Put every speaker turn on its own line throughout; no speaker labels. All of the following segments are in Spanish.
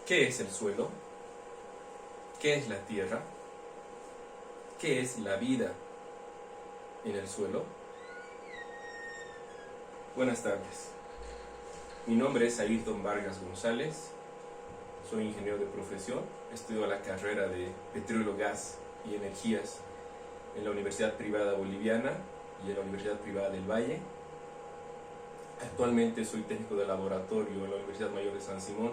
¿Qué es el suelo? ¿Qué es la tierra? ¿Qué es la vida en el suelo? Buenas tardes. Mi nombre es Ayrton Vargas González. Soy ingeniero de profesión. Estudio la carrera de Petróleo, Gas y Energías en la Universidad Privada Boliviana y en la Universidad Privada del Valle. Actualmente soy técnico de laboratorio en la Universidad Mayor de San Simón,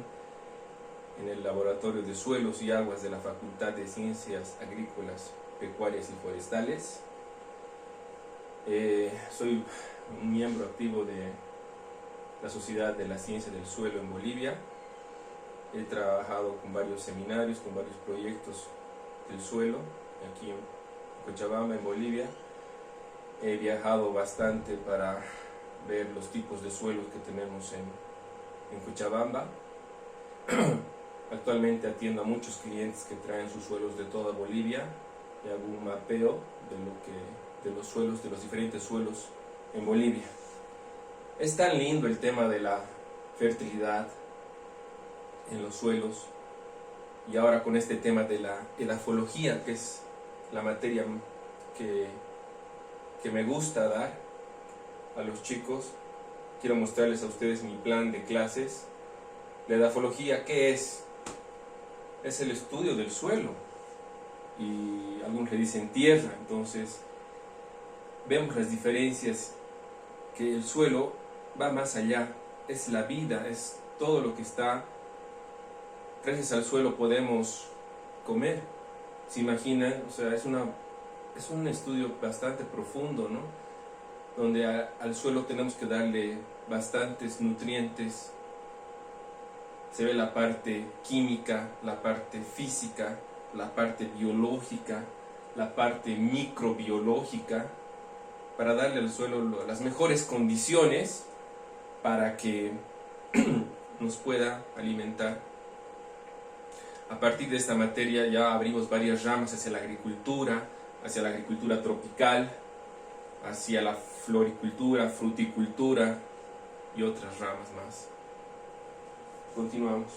en el Laboratorio de Suelos y Aguas de la Facultad de Ciencias Agrícolas, Pecuarias y Forestales. Soy un miembro activo de la Sociedad de la Ciencia del Suelo en Bolivia. He trabajado con varios seminarios, con varios proyectos del suelo, aquí en Cochabamba, en Bolivia. He viajado bastante para ver los tipos de suelos que tenemos en Cochabamba. Actualmente atiendo a muchos clientes que traen sus suelos de toda Bolivia y hago un mapeo de los suelos, de los diferentes suelos en Bolivia. Es tan lindo el tema de la fertilidad en los suelos, y ahora con este tema de la edafología, que es la materia que me gusta dar a los chicos. Quiero mostrarles a ustedes mi plan de clases. La edafología, ¿qué es? Es el estudio del suelo, y algunos le dicen tierra. Entonces vemos las diferencias, que el suelo va más allá, es la vida, es todo lo que está. Gracias al suelo podemos comer. ¿Se imaginan? O sea, es un estudio bastante profundo, ¿no? Donde al suelo tenemos que darle bastantes nutrientes. Se ve la parte química, la parte física, la parte biológica, la parte microbiológica, para darle al suelo las mejores condiciones para que nos pueda alimentar. A partir de esta materia ya abrimos varias ramas hacia la agricultura tropical, hacia la floricultura, fruticultura y otras ramas más. Continuamos.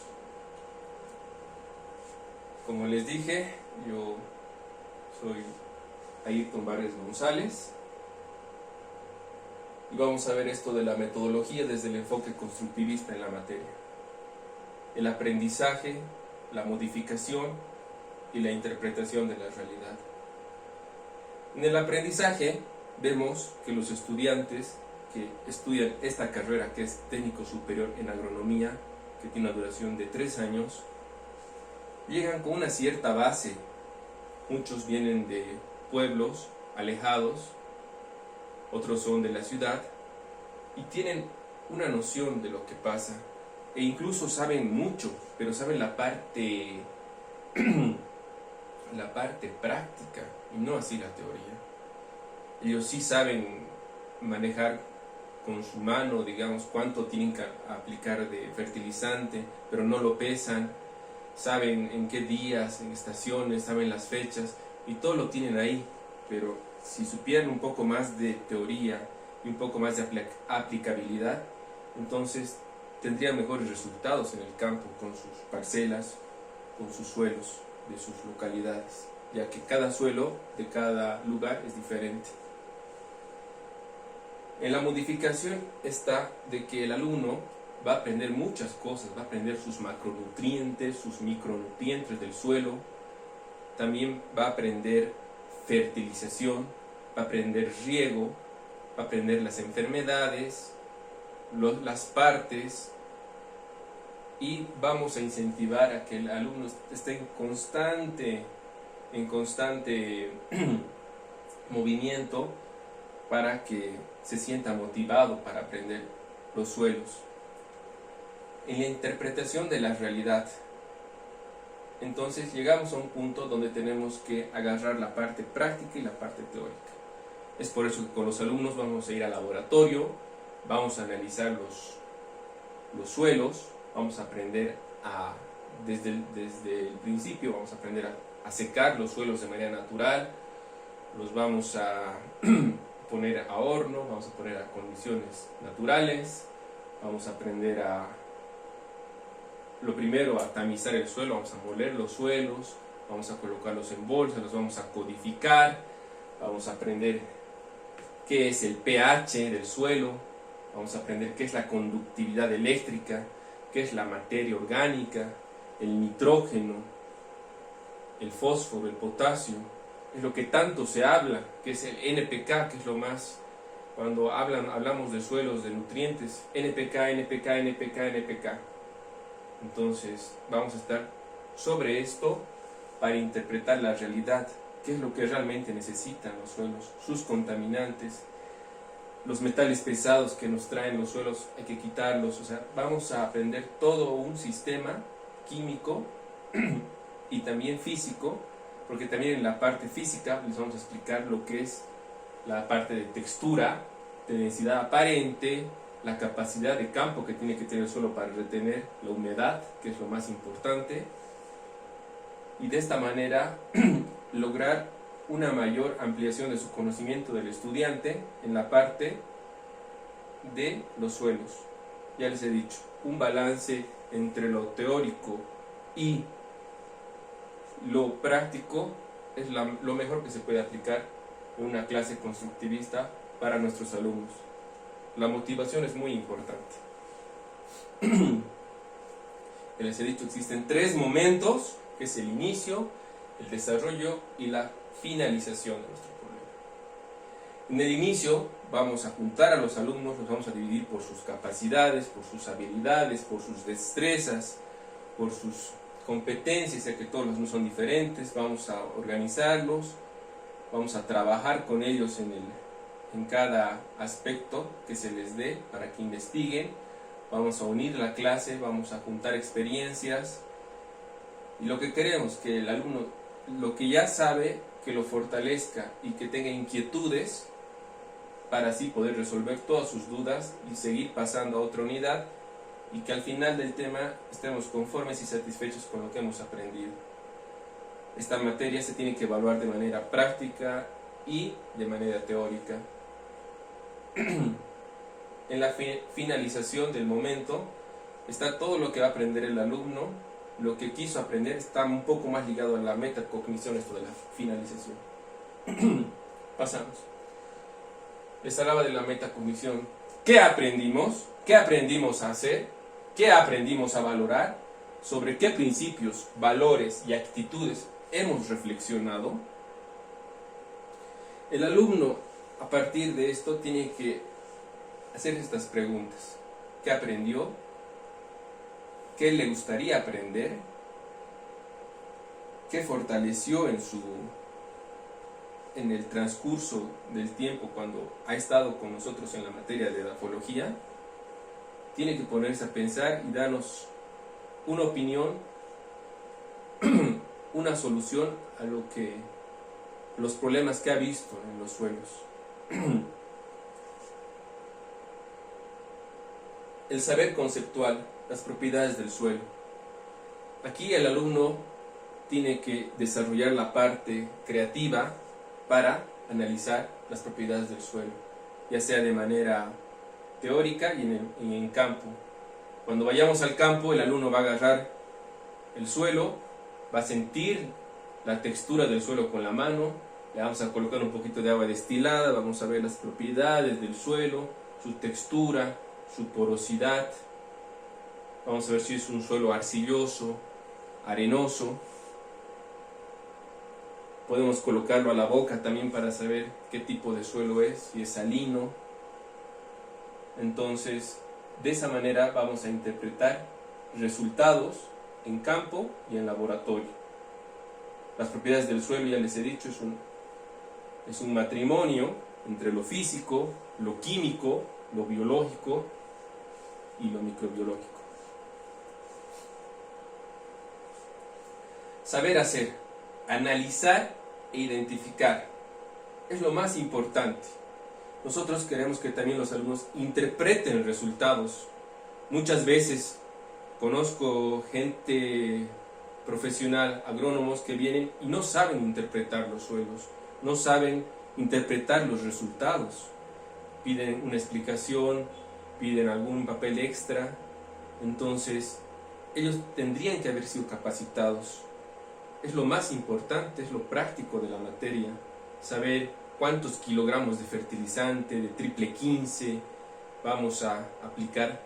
Como les dije, yo soy Ayrton Vargas González y vamos a ver esto de la metodología desde el enfoque constructivista en la materia. El aprendizaje, la modificación y la interpretación de la realidad. En el aprendizaje vemos que los estudiantes que estudian esta carrera, que es técnico superior en agronomía, que tiene una duración de 3 años, llegan con una cierta base. Muchos vienen de pueblos alejados, otros son de la ciudad, y tienen una noción de lo que pasa, e incluso saben mucho, pero saben la parte práctica y no así la teoría. Ellos sí saben manejar con su mano, digamos, cuánto tienen que aplicar de fertilizante, pero no lo pesan. Saben en qué días, en estaciones, saben las fechas y todo lo tienen ahí. Pero si supieran un poco más de teoría y un poco más de aplicabilidad, entonces tendrían mejores resultados en el campo con sus parcelas, con sus suelos de sus localidades, ya que cada suelo de cada lugar es diferente. En la modificación está de que el alumno va a aprender muchas cosas, va a aprender sus macronutrientes, sus micronutrientes del suelo, también va a aprender fertilización, va a aprender riego, va a aprender las enfermedades, las partes, y vamos a incentivar a que el alumno esté en constante movimiento para que se sienta motivado para aprender los suelos. En la interpretación de la realidad, entonces llegamos a un punto donde tenemos que agarrar la parte práctica y la parte teórica. Es por eso que con los alumnos vamos a ir al laboratorio, vamos a analizar los suelos, vamos a aprender desde el principio, vamos a aprender a secar los suelos de manera natural, los vamos a poner a horno, vamos a poner a condiciones naturales, vamos a aprender lo primero a tamizar el suelo, vamos a moler los suelos, vamos a colocarlos en bolsas, los vamos a codificar, vamos a aprender qué es el pH del suelo, vamos a aprender qué es la conductividad eléctrica, qué es la materia orgánica, el nitrógeno, el fósforo, el potasio, es lo que tanto se habla, que es el NPK, que es lo más, cuando hablamos de suelos, de nutrientes, NPK, NPK, NPK, NPK. Entonces vamos a estar sobre esto para interpretar la realidad, qué es lo que realmente necesitan los suelos, sus contaminantes, los metales pesados que nos traen los suelos, hay que quitarlos. O sea, vamos a aprender todo un sistema químico y también físico, porque también en la parte física les vamos a explicar lo que es la parte de textura, de densidad aparente, la capacidad de campo que tiene que tener el suelo para retener la humedad, que es lo más importante, y de esta manera lograr una mayor ampliación de su conocimiento del estudiante en la parte de los suelos. Ya les he dicho, un balance entre lo teórico y lo práctico es lo mejor que se puede aplicar en una clase constructivista para nuestros alumnos. La motivación es muy importante. Les he dicho, existen 3 momentos, que es el inicio, el desarrollo y la finalización de nuestro problema. En el inicio vamos a juntar a los alumnos, los vamos a dividir por sus capacidades, por sus habilidades, por sus destrezas, por sus competencias, ya que todos los alumnos son diferentes. Vamos a organizarlos, vamos a trabajar con ellos en cada aspecto que se les dé para que investiguen. Vamos a unir la clase, vamos a juntar experiencias, y lo que queremos que el alumno, lo que ya sabe, que lo fortalezca y que tenga inquietudes para así poder resolver todas sus dudas y seguir pasando a otra unidad, y que al final del tema estemos conformes y satisfechos con lo que hemos aprendido. Esta materia se tiene que evaluar de manera práctica y de manera teórica. En la finalización del momento está todo lo que va a aprender el alumno, lo que quiso aprender, está un poco más ligado a la metacognición, esto de la finalización. Pasamos. Les hablaba de la metacognición. ¿Qué aprendimos? ¿Qué aprendimos a hacer? ¿Qué aprendimos a valorar? ¿Sobre qué principios, valores y actitudes hemos reflexionado? El alumno, a partir de esto, tiene que hacer estas preguntas. ¿Qué aprendió? ¿Qué le gustaría aprender? ¿Qué fortaleció en el transcurso del tiempo cuando ha estado con nosotros en la materia de edafología? Tiene que ponerse a pensar y darnos una opinión, una solución a los problemas que ha visto en los suelos. El saber conceptual, las propiedades del suelo. Aquí el alumno tiene que desarrollar la parte creativa para analizar las propiedades del suelo, ya sea de manera teórica y en campo. Cuando vayamos al campo, el alumno va a agarrar el suelo, va a sentir la textura del suelo con la mano, le vamos a colocar un poquito de agua destilada, vamos a ver las propiedades del suelo, su textura, su porosidad. Vamos a ver si es un suelo arcilloso, arenoso. Podemos colocarlo a la boca también para saber qué tipo de suelo es, si es salino. Entonces, de esa manera vamos a interpretar resultados en campo y en laboratorio. Las propiedades del suelo, ya les he dicho, es un matrimonio entre lo físico, lo químico, lo biológico y lo microbiológico. Saber hacer, analizar e identificar es lo más importante. Nosotros queremos que también los alumnos interpreten resultados. Muchas veces conozco gente profesional, agrónomos que vienen y no saben interpretar los suelos, no saben interpretar los resultados. Piden una explicación, piden algún papel extra. Entonces, ellos tendrían que haber sido capacitados. Es lo más importante, es lo práctico de la materia, saber cuántos kilogramos de fertilizante, de triple 15 vamos a aplicar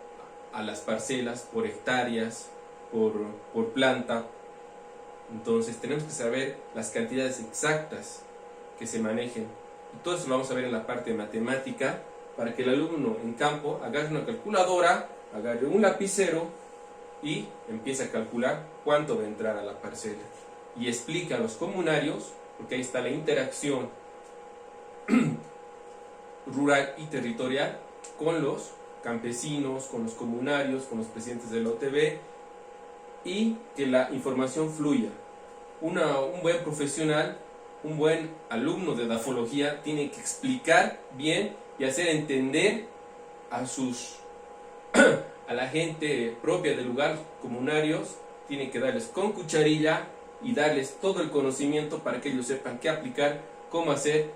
a las parcelas por hectáreas, por planta. Entonces tenemos que saber las cantidades exactas que se manejen. Y todo eso lo vamos a ver en la parte de matemática, para que el alumno en campo agarre una calculadora, agarre un lapicero y empiece a calcular cuánto va a entrar a la parcela. Y explica a los comunarios, porque ahí está la interacción rural y territorial con los campesinos, con los comunarios, con los presidentes del OTB, y que la información fluya. Un buen profesional, un buen alumno de dafología tiene que explicar bien y hacer entender a la gente propia del lugar, comunarios, tiene que darles con cucharilla y darles todo el conocimiento para que ellos sepan qué aplicar, cómo hacer,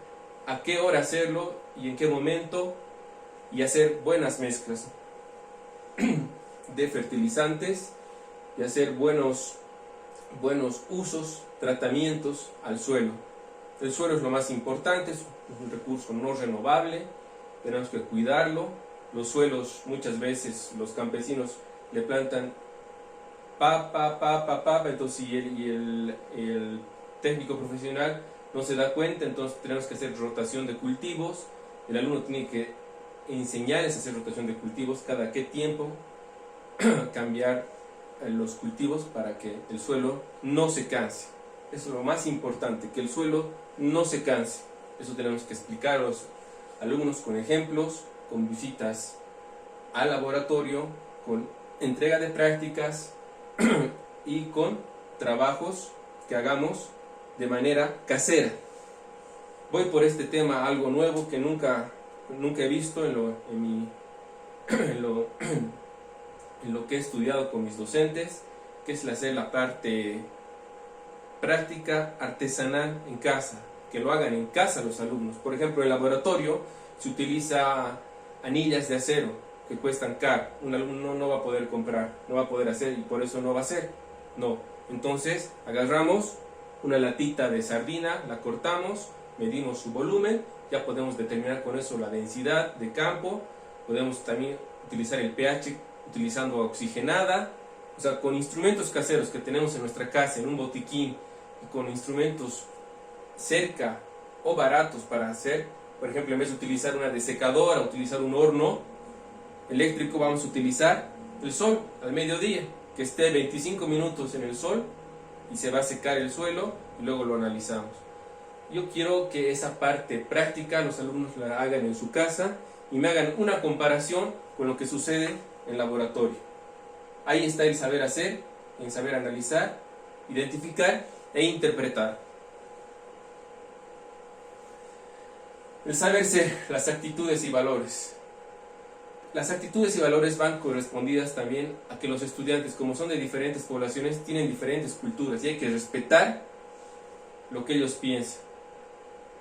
a qué hora hacerlo y en qué momento, y hacer buenas mezclas de fertilizantes y hacer buenos usos, tratamientos al suelo. El suelo es lo más importante, es un recurso no renovable, tenemos que cuidarlo. Los suelos, muchas veces los campesinos le plantan entonces el técnico profesional no se da cuenta, entonces tenemos que hacer rotación de cultivos. El alumno tiene que enseñarles a hacer rotación de cultivos, cada qué tiempo cambiar los cultivos para que el suelo no se canse. Eso es lo más importante, que el suelo no se canse. Eso tenemos que explicar a los alumnos con ejemplos, con visitas al laboratorio, con entrega de prácticas y con trabajos que hagamos de manera casera. Voy por este tema, algo nuevo que nunca he visto en lo que he estudiado con mis docentes, que es hacer la parte práctica artesanal en casa, que lo hagan en casa los alumnos. Por ejemplo, en el laboratorio se utiliza anillas de acero que cuestan caro. Un alumno no va a poder comprar, no va a poder hacer, y por eso no va a hacer. No. Entonces agarramos una latita de sardina, la cortamos, medimos su volumen, ya podemos determinar con eso la densidad de campo. Podemos también utilizar el pH utilizando oxigenada, o sea, con instrumentos caseros que tenemos en nuestra casa, en un botiquín, y con instrumentos cerca o baratos para hacer. Por ejemplo, en vez de utilizar una desecadora, utilizar un horno eléctrico, vamos a utilizar el sol al mediodía, que esté 25 minutos en el sol y se va a secar el suelo y luego lo analizamos. Yo quiero que esa parte práctica los alumnos la hagan en su casa y me hagan una comparación con lo que sucede en el laboratorio. Ahí está el saber hacer, el saber analizar, identificar e interpretar. El saber ser, las actitudes y valores. Las actitudes y valores van correspondidas también a que los estudiantes, como son de diferentes poblaciones, tienen diferentes culturas y hay que respetar lo que ellos piensan.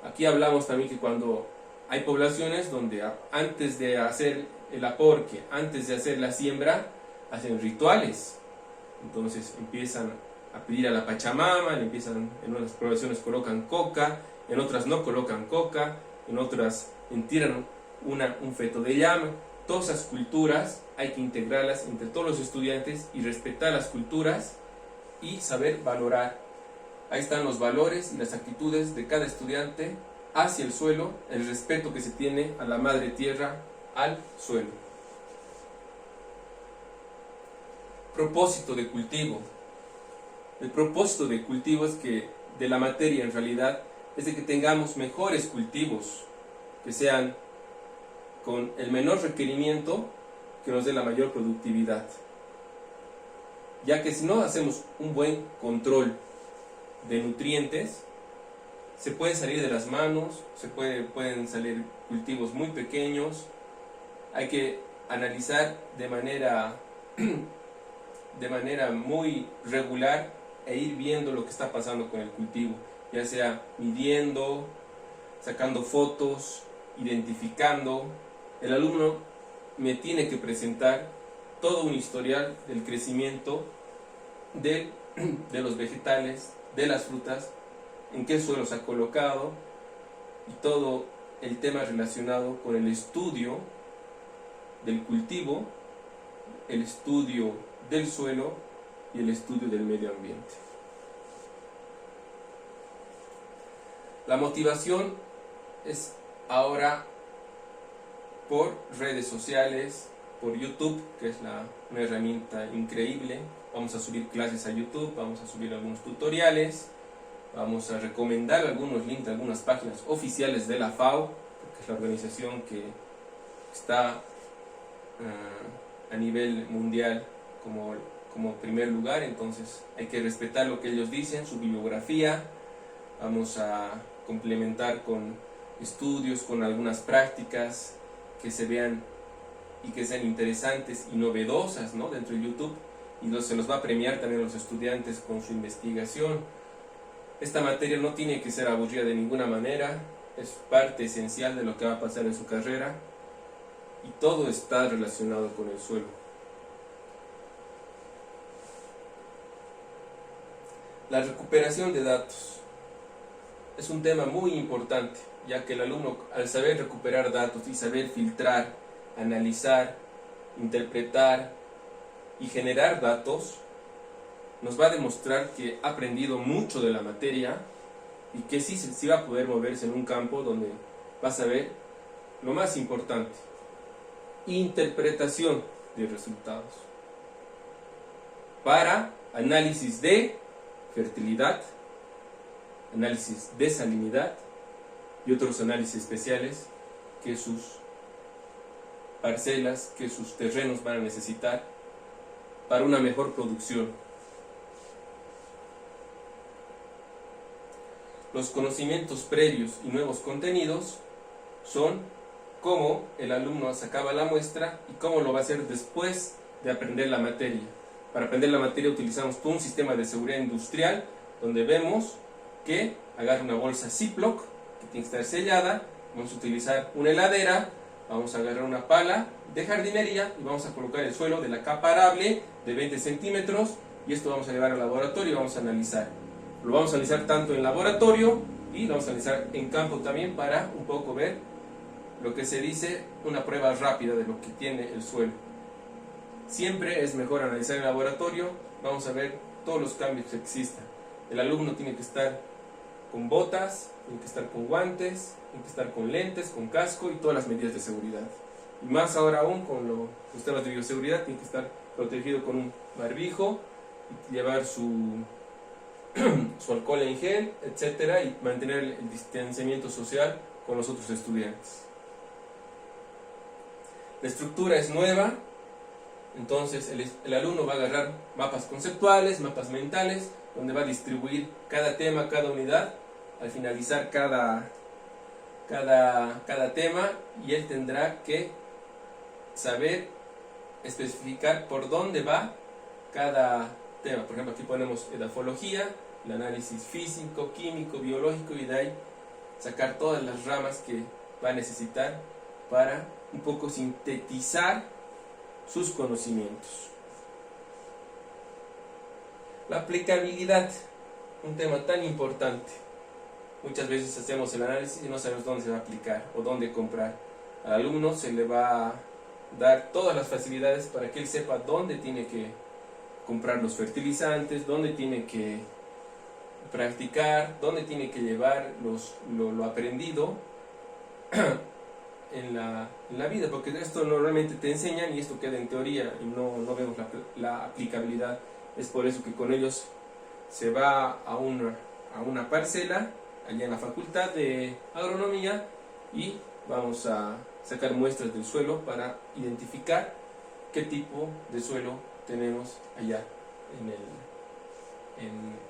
Aquí hablamos también que cuando hay poblaciones donde antes de hacer el aporque, antes de hacer la siembra, hacen rituales. Entonces empiezan a pedir a la Pachamama, en unas poblaciones colocan coca, en otras no colocan coca, en otras entierran un feto de llama. Todas esas culturas hay que integrarlas entre todos los estudiantes y respetar las culturas y saber valorar. Ahí están los valores y las actitudes de cada estudiante hacia el suelo, el respeto que se tiene a la madre tierra, al suelo. Propósito de cultivo. El propósito de cultivo es que de la materia en realidad es de que tengamos mejores cultivos, que sean con el menor requerimiento, que nos dé la mayor productividad. Ya que si no hacemos un buen control de nutrientes, se puede salir de las manos, pueden salir cultivos muy pequeños. Hay que analizar de manera muy regular e ir viendo lo que está pasando con el cultivo, ya sea midiendo, sacando fotos, identificando. El alumno me tiene que presentar todo un historial del crecimiento de, de los vegetales, de las frutas, en qué suelo se ha colocado y todo el tema relacionado con el estudio del cultivo, el estudio del suelo y el estudio del medio ambiente. La motivación es ahora por redes sociales, por YouTube, que es una herramienta increíble. Vamos a subir clases a YouTube, vamos a subir algunos tutoriales, vamos a recomendar algunos links de algunas páginas oficiales de la FAO, que es la organización que está a nivel mundial como primer lugar, entonces hay que respetar lo que ellos dicen, su bibliografía. Vamos a complementar con estudios, con algunas prácticas que se vean y que sean interesantes y novedosas, ¿no?, dentro de YouTube, y se los va a premiar también a los estudiantes con su investigación. Esta materia no tiene que ser aburrida de ninguna manera, es parte esencial de lo que va a pasar en su carrera y todo está relacionado con el suelo. La recuperación de datos es un tema muy importante, ya que el alumno, al saber recuperar datos y saber filtrar, analizar, interpretar y generar datos, nos va a demostrar que ha aprendido mucho de la materia y que sí va a poder moverse en un campo donde va a saber lo más importante: interpretación de resultados para análisis de fertilidad, análisis de salinidad y otros análisis especiales que sus parcelas, que sus terrenos van a necesitar para una mejor producción. Los conocimientos previos y nuevos contenidos son cómo el alumno sacaba la muestra y cómo lo va a hacer después de aprender la materia. Para aprender la materia utilizamos todo un sistema de seguridad industrial donde vemos que agarra una bolsa Ziploc que tiene que estar sellada, vamos a utilizar una heladera, vamos a agarrar una pala de jardinería y vamos a colocar el suelo de la capa arable de 20 centímetros y esto vamos a llevar al laboratorio y vamos a analizar. Lo vamos a analizar tanto en laboratorio y lo vamos a analizar en campo también para un poco ver lo que se dice una prueba rápida de lo que tiene el suelo. Siempre es mejor analizar en laboratorio, vamos a ver todos los cambios que existan. El alumno tiene que estar con botas, tiene que estar con guantes, tiene que estar con lentes, con casco y todas las medidas de seguridad. Y más ahora aún con los temas de bioseguridad, tiene que estar protegido con un barbijo, y llevar su alcohol en gel, etcétera, y mantener el distanciamiento social con los otros estudiantes. La estructura es nueva, entonces el alumno va a agarrar mapas conceptuales, mapas mentales, donde va a distribuir cada tema, cada unidad, al finalizar cada tema, y él tendrá que saber especificar por dónde va cada tema. Por ejemplo, aquí ponemos edafología, el análisis físico, químico, biológico, y de ahí sacar todas las ramas que va a necesitar para un poco sintetizar sus conocimientos. La aplicabilidad, un tema tan importante. Muchas veces hacemos el análisis y no sabemos dónde se va a aplicar o dónde comprar. Al alumno se le va a dar todas las facilidades para que él sepa dónde tiene que comprar los fertilizantes, dónde tiene que practicar, dónde tiene que llevar lo aprendido en la vida, porque esto normalmente te enseñan y esto queda en teoría y no vemos la aplicabilidad. Es por eso que con ellos se va a una parcela allá en la Facultad de Agronomía y vamos a sacar muestras del suelo para identificar qué tipo de suelo tenemos allá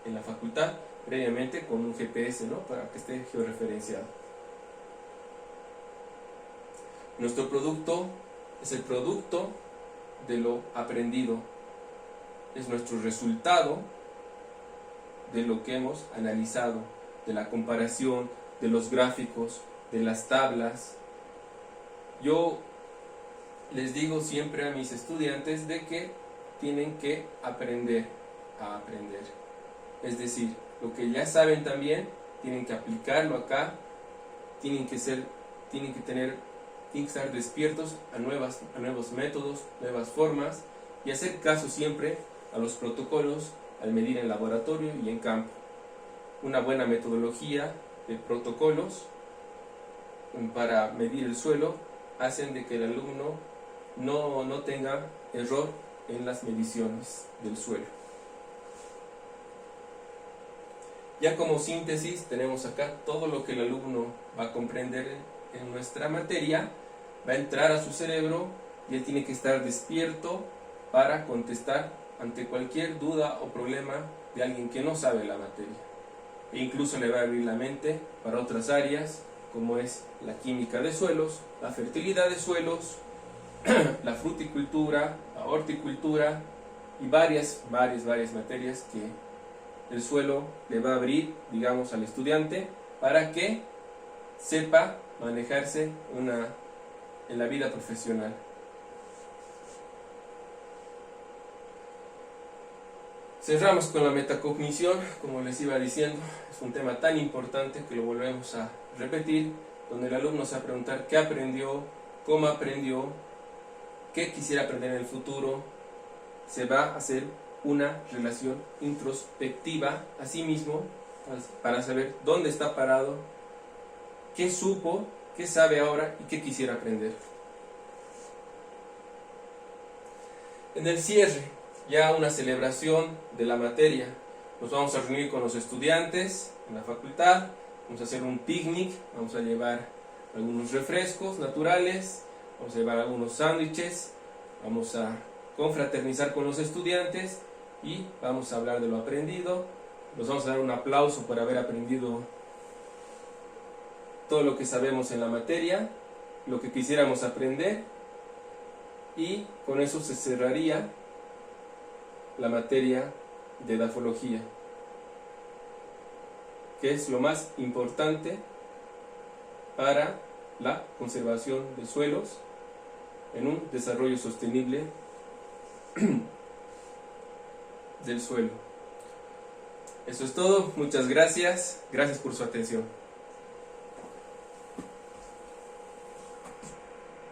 en la facultad, previamente con un GPS, ¿no?, para que esté georreferenciado. Nuestro producto es el producto de lo aprendido, es nuestro resultado de lo que hemos analizado, de la comparación, de los gráficos, de las tablas. Yo les digo siempre a mis estudiantes de que tienen que aprender a aprender. Es decir, lo que ya saben también, tienen que aplicarlo acá, tienen que estar despiertos a nuevos métodos, nuevas formas, y hacer caso siempre a los protocolos al medir en laboratorio y en campo. Una buena metodología de protocolos para medir el suelo hacen de que el alumno no tenga error en las mediciones del suelo. Ya como síntesis tenemos acá todo lo que el alumno va a comprender en nuestra materia, va a entrar a su cerebro y él tiene que estar despierto para contestar ante cualquier duda o problema de alguien que no sabe la materia. E incluso le va a abrir la mente para otras áreas, como es la química de suelos, la fertilidad de suelos, la fruticultura, la horticultura y varias materias que el suelo le va a abrir, digamos, al estudiante para que sepa manejarse en la vida profesional. Cerramos con la metacognición, como les iba diciendo, es un tema tan importante que lo volvemos a repetir, donde el alumno se va a preguntar qué aprendió, cómo aprendió, qué quisiera aprender en el futuro. Se va a hacer una relación introspectiva a sí mismo para saber dónde está parado, qué supo, qué sabe ahora y qué quisiera aprender. En el cierre, ya una celebración de la materia. Nos vamos a reunir con los estudiantes en la facultad, vamos a hacer un picnic, vamos a llevar algunos refrescos naturales, vamos a llevar algunos sándwiches, vamos a confraternizar con los estudiantes y vamos a hablar de lo aprendido. Nos vamos a dar un aplauso por haber aprendido todo lo que sabemos en la materia, lo que quisiéramos aprender, y con eso se cerraría la materia de edafología, que es lo más importante para la conservación de suelos en un desarrollo sostenible del suelo. Eso es todo, muchas gracias por su atención.